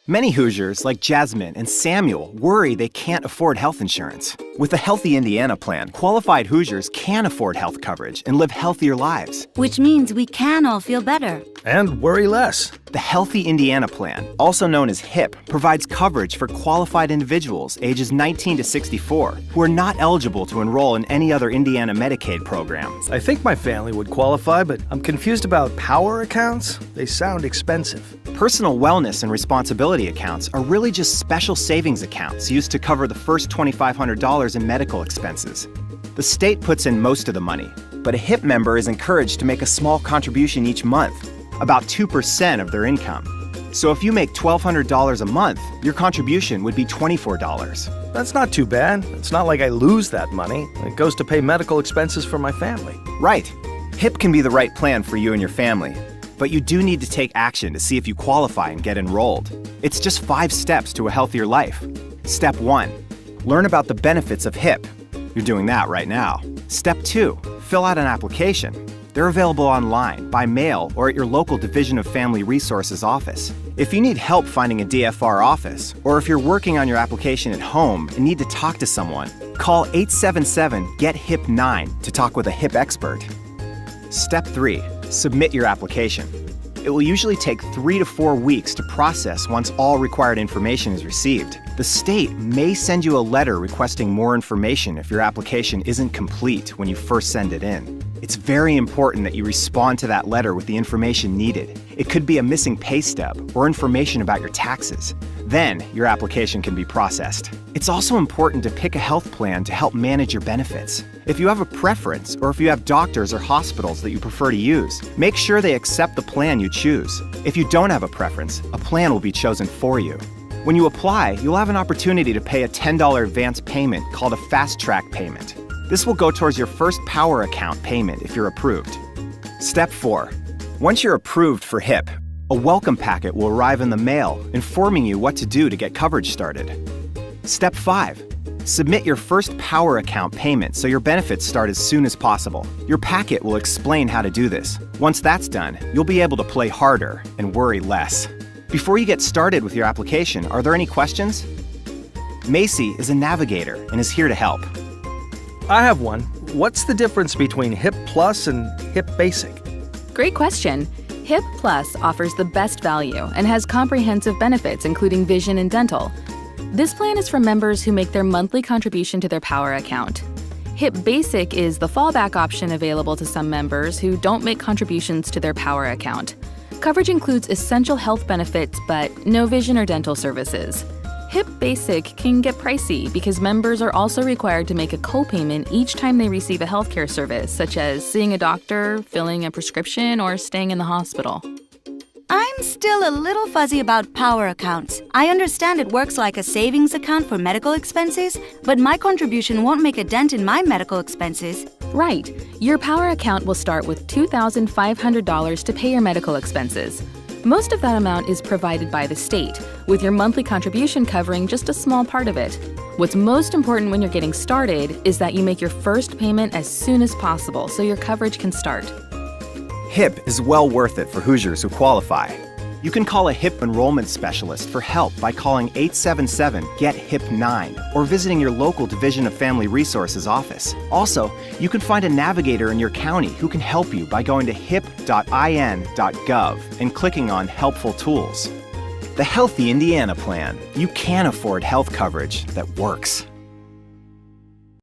Many Hoosiers, like Jasmine and Samuel, worry they can't afford health insurance. With the Healthy Indiana plan, qualified Hoosiers can afford health coverage and live healthier lives. Which means we can all feel better. And worry less. The Healthy Indiana plan, also known as HIP, provides coverage for qualified individuals ages 19 to 64 who are not eligible to enroll in any other Indiana Medicaid program. I think my family would qualify, but I'm confused about power accounts. They sound expensive. Personal wellness and responsibility accounts are really just special savings accounts used to cover the first $2,500 in medical expenses. The state puts in most of the money, but a HIP member is encouraged to make a small contribution each month, about 2% of their income. So if you make $1,200 a month, your contribution would be $24. That's not too bad. It's not like I lose that money. It goes to pay medical expenses for my family. Right. HIP can be the right plan for you and your family, but you do need to take action to see if you qualify and get enrolled. It's just 5 steps to a healthier life. Step 1, learn about the benefits of HIP. You're doing that right now. Step 2, fill out an application. They're available online, by mail, or at your local Division of Family Resources office. If you need help finding a DFR office, or if you're working on your application at home and need to talk to someone, call 877-GET-HIP9 to talk with a HIP expert. Step 3, submit your application. It will usually take 3 to 4 weeks to process once all required information is received. The state may send you a letter requesting more information if your application isn't complete when you first send it in. It's very important that you respond to that letter with the information needed. It could be a missing pay stub or information about your taxes. Then your application can be processed. It's also important to pick a health plan to help manage your benefits. If you have a preference or if you have doctors or hospitals that you prefer to use, make sure they accept the plan you choose. If you don't have a preference, a plan will be chosen for you. When you apply, you'll have an opportunity to pay a $10 advance payment called a fast track payment. This will go towards your first power account payment if you're approved. Step 4. Once you're approved for HIP, a welcome packet will arrive in the mail informing you what to do to get coverage started. Step 5. Submit your first power account payment so your benefits start as soon as possible. Your packet will explain how to do this. Once that's done, you'll be able to play harder and worry less. Before you get started with your application, are there any questions? Macy is a navigator and is here to help. I have one. What's the difference between HIP Plus and HIP Basic? Great question. HIP Plus offers the best value and has comprehensive benefits, including vision and dental. This plan is for members who make their monthly contribution to their power account. HIP Basic is the fallback option available to some members who don't make contributions to their power account. Coverage includes essential health benefits, but no vision or dental services. HIP Basic can get pricey because members are also required to make a copayment each time they receive a healthcare service, such as seeing a doctor, filling a prescription, or staying in the hospital. I'm still a little fuzzy about power accounts. I understand it works like a savings account for medical expenses, but my contribution won't make a dent in my medical expenses. Right. Your power account will start with $2,500 to pay your medical expenses. Most of that amount is provided by the state, with your monthly contribution covering just a small part of it. What's most important when you're getting started is that you make your first payment as soon as possible so your coverage can start. HIP is well worth it for Hoosiers who qualify. You can call a HIP enrollment specialist for help by calling 877-GET-HIP9 or visiting your local Division of Family Resources office. Also, you can find a navigator in your county who can help you by going to hip.in.gov and clicking on Helpful Tools. The Healthy Indiana Plan. You can afford health coverage that works.